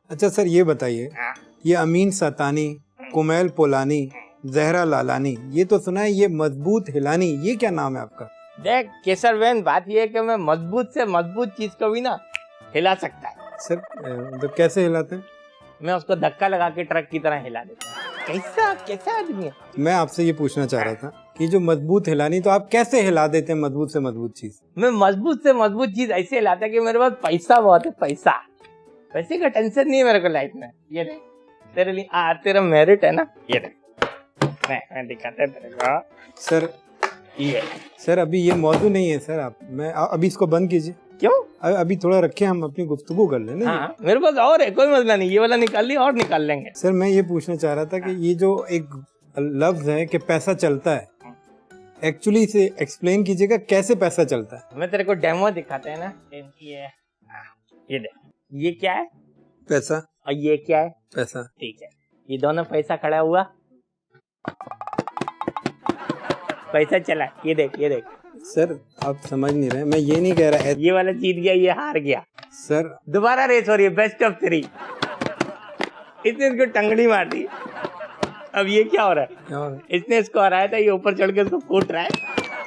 अच्छा सर ये बताइए, ये अमीन सतानी, कुमैल पोलानी, जहरा लालानी, ये तो सुना है, ये मजबूत हिलानी, ये क्या नाम है आपका? देख केसर बहन, बात ये है कि मैं मजबूत से मजबूत चीज को भी ना हिला सकता है। सर तो कैसे हिलाते हैं? मैं उसको धक्का लगा के ट्रक की तरह हिला देता हूँ। कैसा आदमी है? मैं आपसे ये पूछना चाह रहा था कि जो मजबूत हिलानी, तो आप कैसे हिला देते हैं मजबूत से मजबूत चीज? मैं मजबूत से मजबूत चीज ऐसे हिलाता है कि मेरे पास पैसा बहुत है, पैसे का टेंशन नहीं है मेरे को लाइफ में। ये देख तेरे लिए तेरा मेरिट है ना, ये देख मैं दिखाता है तेरे को। सर ये सर अभी ये मौजूद नहीं है सर, आप मैं अभी इसको बंद कीजिए। क्यों? अभी थोड़ा रखे, हम अपनी गुफ्तगू कर लें ना। हाँ, मेरे पास और है, कोई मसला नहीं, ये वाला निकाल लिया और निकाल लेंगे। सर मैं ये पूछना चाह रहा था कि ये जो एक लफ्ज है कि पैसा चलता है, एक्चुअली इसे एक्सप्लेन कीजिएगा, कैसे पैसा चलता है? मैं तेरे को डेमो दिखाते हैं ना। ये देख, ये क्या है? पैसा। और ये क्या है? पैसा। ठीक है, ये दोनों पैसा खड़ा हुआ, पैसा चला। ये देख सर आप समझ नहीं रहे, मैं ये नहीं कह रहा। ये वाला जीत गया, ये हार गया। सर दोबारा रेस हो रही है, बेस्ट ऑफ 3। इसने इसको टंगड़ी मार दी। अब ये क्या हो रहा है? इसने इसको हराया था, ये ऊपर चढ़ के इसको कूट रहा है।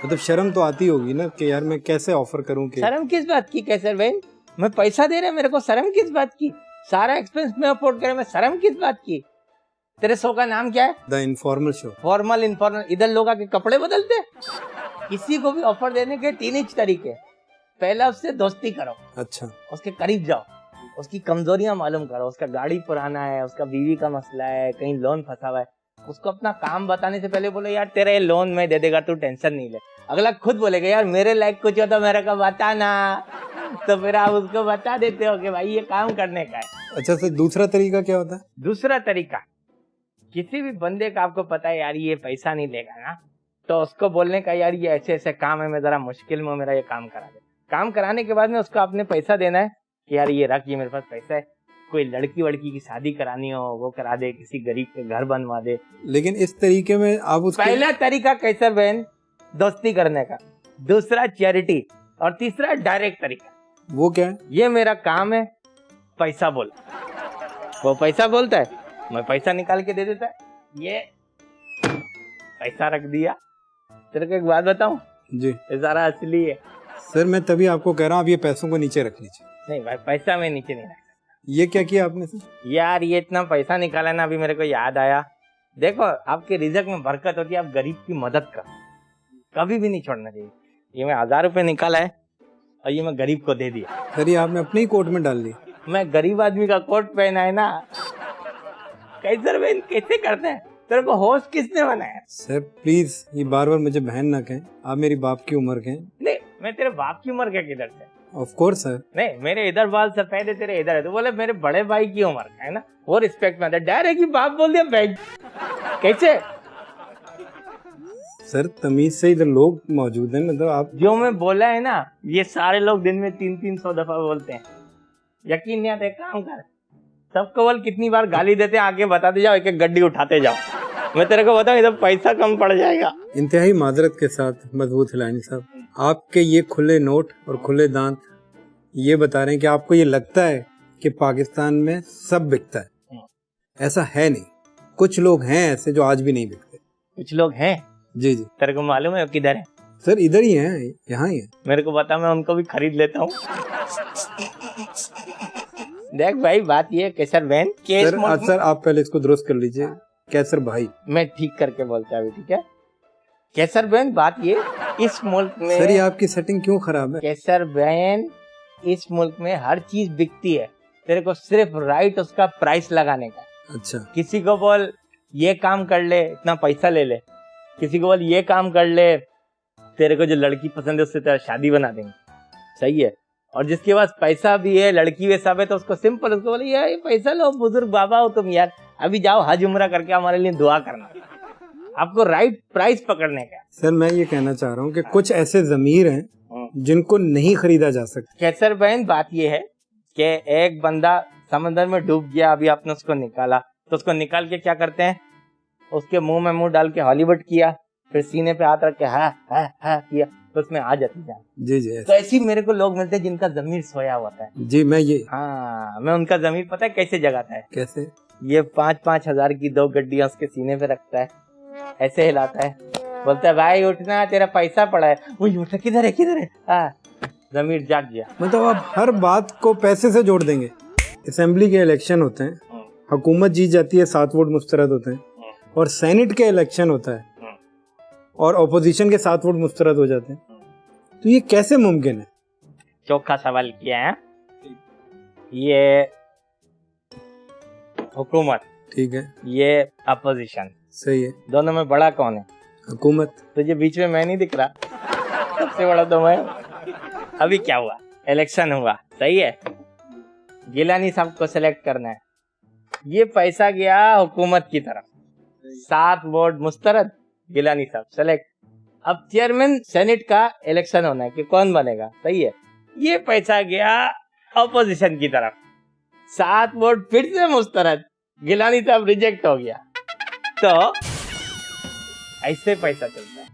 मतलब शर्म तो आती होगी ना कि यार मैं कैसे ऑफर करूं कि... शर्म किस बात की कैसर भाई? मैं पैसा दे रहा है मेरे को, शर्म किस बात की? सारा एक्सपेंस में अफोर्ड करे, मैं शर्म किस बात की? तेरे शो का नाम क्या है? The informal show. Formal informal? इधर लोग आके कपड़े बदलते। किसी को भी ऑफर देने के 3 तरीके। पहला, उससे दोस्ती करो। अच्छा। उसके करीब जाओ, उसकी कमजोरियां मालूम करो, उसका गाड़ी पुराना है, उसका बीवी का मसला है, कहीं लोन फंसा हुआ है, उसको अपना काम बताने से पहले बोलो यार तेरा ये लोन मैं दे देगा, तू टेंशन नहीं ले। अगला खुद बोलेगा यार मेरे लायक कुछ हो तो मेरे को बताना, तो फिर आप उसको बता देते हो कि भाई ये काम करने का है। अच्छा सर दूसरा तरीका क्या होता है? दूसरा तरीका, किसी भी बंदे का आपको पता है यार ये पैसा नहीं लेगा ना, तो उसको बोलने का यार ये ऐसे ऐसे काम है, मैं जरा मुश्किल में, मेरा ये काम करा दे। काम कराने के बाद में उसको आपने पैसा देना है कि यार ये रख, ये मेरे पास पैसा है। कोई लड़की वड़की की शादी करानी हो वो करा दे, किसी गरीब के घर बनवा दे। लेकिन इस तरीके में आप उसके... पहला तरीका कैसर बहन, दोस्ती करने का। दूसरा चैरिटी, और तीसरा डायरेक्ट तरीका। वो क्या है? ये मेरा काम है, पैसा बोला। वो पैसा बोलता है, मैं पैसा निकाल के दे देता है। ये पैसा रख दिया। तेरे को एक बात बताऊं जी, ये सारा असली है। सर मैं तभी आपको कह रहा हूँ आप ये पैसों को नीचे रख लीजिए। नहीं भाई, पैसा मैं नीचे नहीं रख। ये क्या किया आपने सर? यार ये इतना पैसा निकाला ना, अभी मेरे को याद आया। देखो आपके रिज़्क में बरकत होती है, आप गरीब की मदद कर, कभी भी नहीं छोड़ना चाहिए। ये मैं 1000 रुपए निकाला है और ये मैं गरीब को दे दिया। सर ये आपने अपने ही कोट में डाल ली। मैं गरीब आदमी का कोट पहना है ना। कैसर बहन कैसे करते हैं? तेरे को होश किसने बनाया? सर प्लीज ये बार बार मुझे बहन ना कहें, आप मेरी बाप की उम्र के हैं। नहीं, मैं तेरे बाप की उम्र का किधर से? Of course sir. नहीं, मेरे इधर बाल सफेद है, तेरे इधर है, तो बोले मेरे बड़े भाई की उम्र का है ना, वो रिस्पेक्ट में आता है। डायरेक्ट ही बाप बोल दिया भाई, कैसे? सर तमीज से इधर लोग मौजूद हैं, मतलब आप जो मैं बोला है ना, ये सारे लोग दिन में 300 दफा बोलते हैं। यकीन नहीं आता, काम कर, सबको बोल कितनी बार गाली देते हैं, आगे बताते जाओ, एक एक गड्डी उठाते जाओ। मैं तेरे को बताऊं, इधर पैसा कम पड़ जाएगा। इंतहाई माजरत के साथ मजबूत हिलानी साहब, आपके ये खुले नोट और खुले दांत ये बता रहे हैं कि आपको ये लगता है कि पाकिस्तान में सब बिकता है। ऐसा है नहीं, कुछ लोग हैं ऐसे जो आज भी नहीं बिकते। कुछ लोग हैं? जी जी। तेरे को मालूम है किधर है? सर इधर ही हैं, यहाँ ही है। मेरे को बता, मैं उनको भी खरीद लेता हूँ। देख भाई बात ये कैसर बहन, सर आप पहले इसको दुरुस्त कर लीजिए। कैसर भाई, मैं ठीक करके बोलता हूँ, ठीक है? कैसर बहन बात ये, इस मुल्क में सर ये आपकी सेटिंग क्यों खराब है? कैसर बहन, इस मुल्क में हर चीज बिकती है, तेरे को सिर्फ राइट उसका प्राइस लगाने का। अच्छा। किसी को बोल ये काम कर ले, इतना पैसा ले ले। किसी को बोल ये काम कर ले, तेरे को जो लड़की पसंद है उससे तेरा शादी बना देंगे। सही है? और जिसके पास पैसा भी है, लड़की भी सब है, तो उसको सिंपल, उसको बोले यार ये पैसा लो, बुजुर्ग बाबा हो तुम यार, अभी जाओ हज उम्रा करके हमारे लिए दुआ करना। आपको राइट प्राइस पकड़ने का। सर मैं ये कहना चाह रहा हूँ कि कुछ ऐसे जमीर हैं जिनको नहीं खरीदा जा सकता। कैसर बहन बात ये है कि एक बंदा समंदर में डूब गया, अभी आपने उसको निकाला, तो उसको निकाल के क्या करते हैं, उसके मुंह में मुंह डाल के हॉलीवुड किया, फिर सीने पे हाथ रख के हा किया, तो उसमें आ जाती जान। जी जी तो ऐसी मेरे को लोग मिलते हैं जिनका जमीर सोया होता है। जी। मैं ये हाँ, मैं उनका जमीर पता है कैसे जगाता है? कैसे? ये 5-5 हजार की 2 गड्डियां उसके सीने पे रखता है, ऐसे हिलाता है, बोलता है भाई उठना, तेरा पैसा पड़ा है। वो उठा, किधर है? हाँ, जमीर जाग गया। मतलब आप हर बात को पैसे से जोड़ देंगे। असेंबली के इलेक्शन होते हैं, हुकूमत जीत जाती है, 7 वोट मुस्तरद होते हैं, और सेनेट के इलेक्शन होता है और ऑपोजिशन के 7 वोट मुस्तरद हो जाते हैं। तो ये कैसे मुमकिन है? चौका सवाल किया है। ये हुकूमत, ठीक है, ये अपोजिशन, सही है। दोनों में बड़ा कौन है? हुकूमत। तुझे बीच में मैं नहीं दिख रहा, सबसे बड़ा तो मैं। अभी क्या हुआ? इलेक्शन हुआ, सही है। गिलानी साहब को सिलेक्ट करना है, ये पैसा गया हुकूमत की तरफ, 7 वोट मुस्तरद, गिलानी साहब सेलेक्ट। अब चेयरमैन सेनेट का इलेक्शन होना है कि कौन बनेगा, सही है। ये पैसा गया अपोजिशन की तरफ, 7 वोट फिर से मुस्तरद, गिलानी साहब रिजेक्ट हो गया। तो ऐसे पैसा चलता है।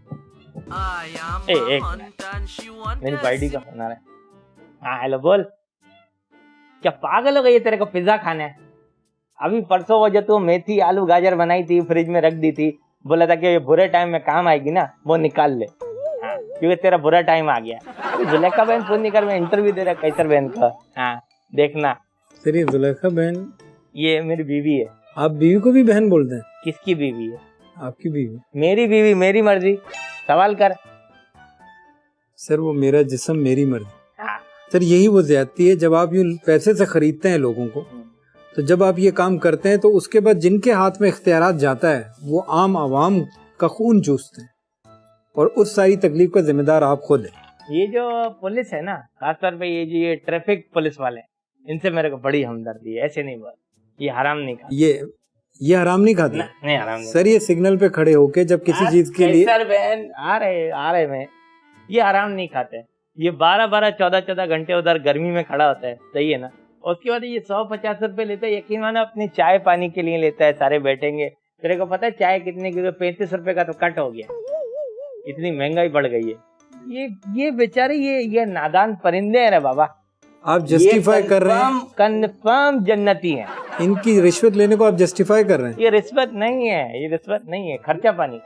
एक मेरी बाइडी का फोन आ रहा है। हाँ हेलो, बोल। क्या पागल हो गई है, तेरे को पिज्जा खाना है? अभी परसों वो जो तू मेथी आलू गाजर बनाई थी, फ्रिज में रख दी थी, बोला था कि ये बुरे टाइम में काम आएगी ना, वो निकाल ले। हाँ, क्योंकि तेरा बुरा टाइम आ गया। जुलेखा बहन फोन निकाल, मैं इंटरव्यू दे रहा कैसर बहन का। हाँ देखना। सर ये जुलेखा बहन, ये मेरी बीवी है। आप बीवी को भी बहन बोलते हैं? किसकी बीवी है? आपकी बीवी। मेरी बीवी, मेरी मर्जी, सवाल कर। सर वो मेरा जिस्म मेरी मर्जी। हाँ। सर यही वो ज्यादती है जब आप यूं पैसे से खरीदते हैं लोगों को, तो जब आप ये काम करते हैं तो उसके बाद जिनके हाथ में इख्तियारात जाता है वो आम आवाम का खून चूसते हैं, और उस सारी तकलीफ का जिम्मेदार आप खुद हैं। ये जो पुलिस है ना, खासतौर पे ये ट्रैफिक पुलिस वाले, इनसे मेरे को बड़ी हमदर्दी है। ऐसे नहीं बोल, ये हराम नहीं खाता। ये हराम नहीं खाता? नहीं हराम नहीं। सर ये सिग्नल पे खड़े होके जब किसी चीज के लिए, सर बहन आ रहे में, ये हराम नहीं खाते। ये 12-12, 14-14 घंटे उधर गर्मी में खड़ा होता है, सही है ना। उसके बाद ये 150 रुपए लेता है, यकीन मानो अपनी चाय पानी के लिए लेता है। सारे बैठेंगे, तेरे को पता है चाय कितने की? 35 रुपए का तो कट हो गया, इतनी महंगाई बढ़ गई है। ये बेचारे ये नादान परिंदे हैं रे बाबा। आप जस्टिफाई कर रहे हैं, कन्फर्म जन्नती हैं। इनकी रिश्वत लेने को आप जस्टिफाई कर रहे हैं? ये रिश्वत नहीं है, ये रिश्वत नहीं है, खर्चा पानी।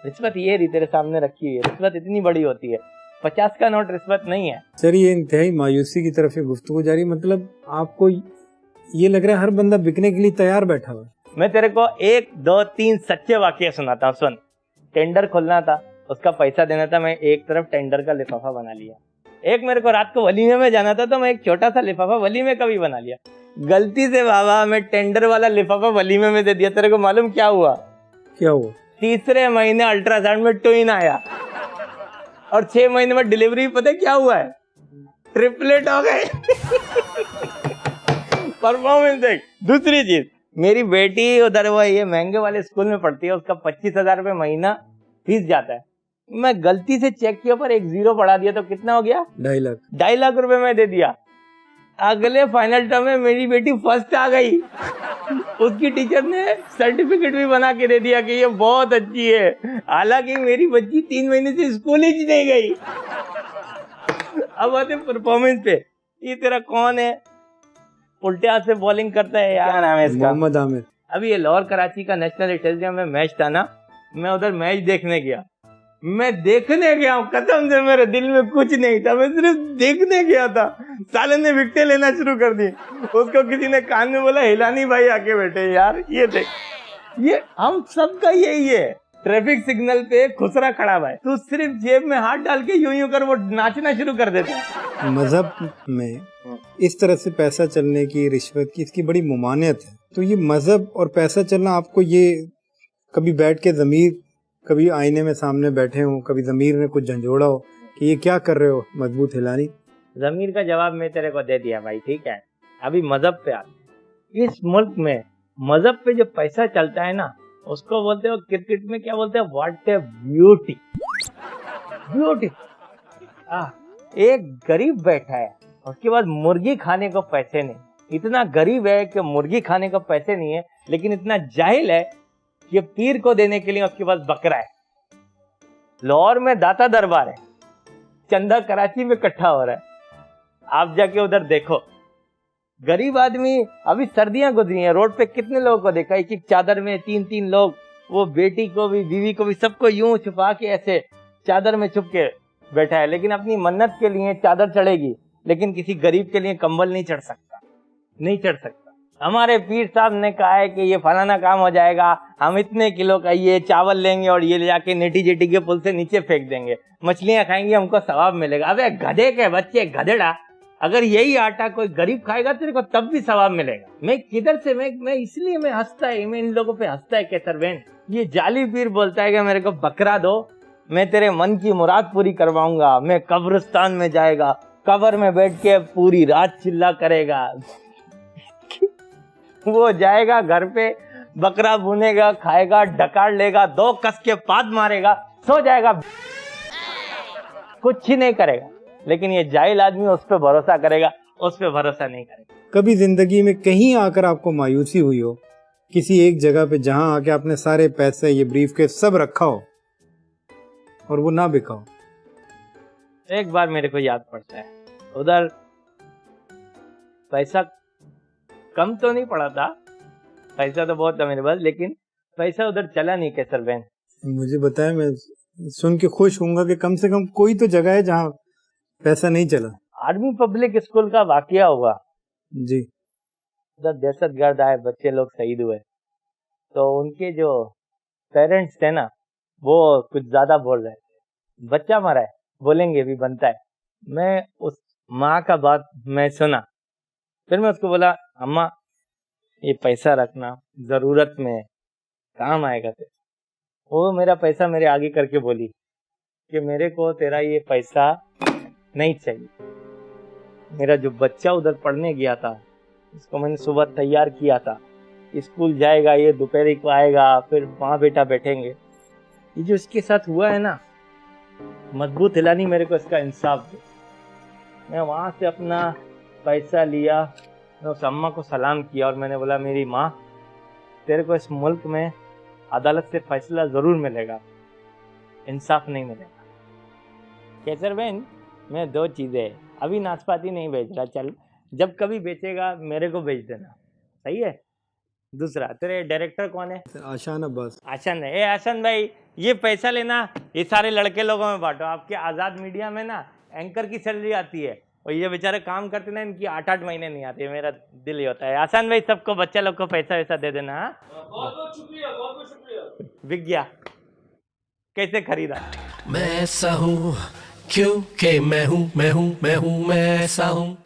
रिश्वत ये रही तेरे सामने रखी है। रिश्वत इतनी बड़ी होती है, 50 का नोट रिश्वत नहीं है। सर ये इंतहाई मायूसी की तरफ गुफ्तगू जारी, मतलब आपको ये लग रहा है हर बंदा बिकने के लिए तैयार बैठा हुआ है। मैं तेरे को 1, 2, 3 सच्चे वाकये सुनाता हूँ, सुन। टेंडर खोलना था, उसका पैसा देना था, मैं एक तरफ टेंडर का लिफाफा बना लिया। एक मेरे को रात को वलीमे में जाना था, तो मैं एक छोटा सा लिफाफा वलीमे का भी बना लिया। गलती से बाबा मैं टेंडर वाला लिफाफा वलीमे में दे दिया। तेरे को मालूम क्या हुआ? तीसरे महीने अल्ट्रासाउंड में ट्विन आया, और 6 महीने में डिलीवरी। पता है क्या हुआ है? ट्रिपलेट हो गए। परफॉर्मेंस देख। दूसरी चीज, मेरी बेटी उधर वो ये महंगे वाले स्कूल में पढ़ती है, उसका 25,000 रुपए महीना फीस जाता है। मैं गलती से चेक किया पर एक 0 बढ़ा दिया, तो कितना हो गया? 2.5 लाख रुपए मैं दे दिया। अगले फाइनल टर्म में मेरी बेटी फर्स्ट आ गई। उसकी टीचर ने सर्टिफिकेट भी बना के दे दिया कि ये बहुत अच्छी है, हालांकि मेरी बच्ची 3 महीने से स्कूल ही नहीं गई। अब आते परफॉर्मेंस पे। ये तेरा कौन है? उल्टे हाथ से बॉलिंग करता है यार, क्या नाम है इसका? मोहम्मद आमिर। अभी ये लाहौर कराची का नेशनल स्टेडियम में मैच था ना, मैं उधर मैच देखने गया। मैं देखने गया हूँ, कसम से मेरे दिल में कुछ नहीं था, मैं सिर्फ देखने गया था। साले ने विकेट लेना शुरू कर दी। उसको किसी ने कान में बोला, हिलानी भाई आके बैठे। यार ये देख, ये हम सबका यही है। ट्रैफिक सिग्नल पे खुसरा खड़ा हुआ है, तू सिर्फ जेब में हाथ डाल के यूं कर वो नाचना शुरू कर देते हैं। मजहब में इस तरह से पैसा चलने की, रिश्वत की, इसकी बड़ी मुमानियत है। तो ये मजहब और पैसा चलना, आपको ये कभी बैठ के ज़मीर, कभी आईने में सामने बैठे हो, कभी ज़मीर ने कुछ झंझोड़ा हो कि ये क्या कर रहे हो मजबूत हिलानी? ज़मीर का जवाब मैं तेरे को दे दिया भाई, ठीक है। अभी मजहब पे आते। इस मुल्क में मजहब पे जो पैसा चलता है ना, उसको बोलते हो क्रिकेट में क्या बोलते हैं? What A beauty. एक गरीब बैठा है, उसके बाद मुर्गी खाने को पैसे नहीं। इतना गरीब है कि मुर्गी खाने को पैसे नहीं है, लेकिन इतना जाहिल है कि पीर को देने के लिए उसके पास बकरा है। लाहौर में दाता दरबार है, चंदा कराची में इकट्ठा हो रहा है। आप जाके उधर देखो, गरीब आदमी, अभी सर्दियां गुजरी हैं, रोड पे कितने लोगों को देखा, एक एक चादर में 3-3 लोग, वो बेटी को भी बीवी को भी सबको यूं छुपा के ऐसे चादर में छुप के बैठा है। लेकिन अपनी मन्नत के लिए चादर चढ़ेगी, लेकिन किसी गरीब के लिए कंबल नहीं चढ़ सकता, नहीं चढ़ सकता। हमारे पीर साहब ने कहा है कि ये फलाना काम हो जाएगा, हम इतने किलो का ये चावल लेंगे और ये ले जाके नेटी जेटी के पुल से नीचे फेंक देंगे, मछलियां खाएंगे, हमको सवाब मिलेगा। अबे गधे के बच्चे, गधेड़ा, अगर यही आटा कोई गरीब खाएगा तेरे को तब भी सवाब मिलेगा। मैं किधर से, मैं इसलिए मैं हंसता है, मैं इन लोगों पे हंसता है केसर बहन। ये जाली पीर बोलता है कि मेरे को बकरा दो, मैं तेरे मन की मुराद पूरी करवाऊंगा। मैं कब्रिस्तान में जाएगा, कब्र में बैठ के पूरी रात चिल्ला करेगा। वो जाएगा घर पे, बकरा भुनेगा, खाएगा, डकार लेगा, 2 कस के पाद मारेगा, सो जाएगा, कुछ ही नहीं करेगा। लेकिन ये जाहिल आदमी उस पर भरोसा करेगा, उस पर भरोसा नहीं करेगा। कभी जिंदगी में कहीं आकर आपको मायूसी हुई हो, किसी एक जगह पे जहां आके आपने सारे पैसे, ये ब्रीफ के सब रखा हो और वो ना बिका हो? एक बार मेरे को याद पड़ता है, उधर पैसा कम तो नहीं पड़ा था, पैसा तो बहुत था मेरे पास, लेकिन पैसा उधर चला नहीं केसर बहन। मुझे बताया, मैं सुन के खुश होऊंगा कि कम से कम कोई तो जगह है जहाँ पैसा नहीं चला। आर्मी पब्लिक स्कूल का वाकया हुआ जी। उधर दहशतगर्द आए, बच्चे लोग शहीद हुए, तो उनके जो पेरेंट्स थे ना, वो कुछ ज्यादा बोल रहे थे, बच्चा मरा है, बोलेंगे भी बनता है। मैं उस माँ का बात मैं सुना, फिर मैं उसको बोला, अम्मा ये पैसा रखना, जरूरत में काम आएगा तेरे। वो मेरा पैसा मेरे आगे करके बोली कि मेरे को तेरा ये पैसा नहीं चाहिए। मेरा जो बच्चा उधर पढ़ने गया था, उसको मैंने सुबह तैयार किया था, स्कूल जाएगा, ये दोपहर को आएगा, फिर माँ बेटा बैठेंगे। ये जो इसके साथ हुआ है ना, मजबूत हिलानी मेरे को इसका इंसाफ दे। मैं वहाँ से अपना पैसा लिया, मैं उस अम्मा को सलाम किया और मैंने बोला, मेरी माँ, तेरे को इस मुल्क में अदालत से फैसला जरूर मिलेगा, इंसाफ नहीं मिलेगा। केसर बहन, मैं 2 चीज़ें, अभी नाशपाती नहीं बेच रहा, चल जब कभी बेचेगा मेरे को बेच देना, सही है? दूसरा, तेरे डायरेक्टर कौन है? आशान अब्बास। आशन है। ए आशन भाई, ये पैसा लेना, ये सारे लड़के लोगों में बांटो। आपके आज़ाद मीडिया में ना एंकर की सैलरी आती है, और ये बेचारे काम करते ना, इनकी 8-8 महीने नहीं आती है। मेरा दिल ही होता है। आसान भाई, सबको, बच्चा लोग को पैसा वैसा दे देना। बहुत बहुत शुक्रिया, बहुत बहुत शुक्रिया। बिक गया, कैसे खरीदा? मैं ऐसा हूँ क्योंकि मैं हूँ, मैं हूँ, मैं हूँ, मैं ऐसा हूँ।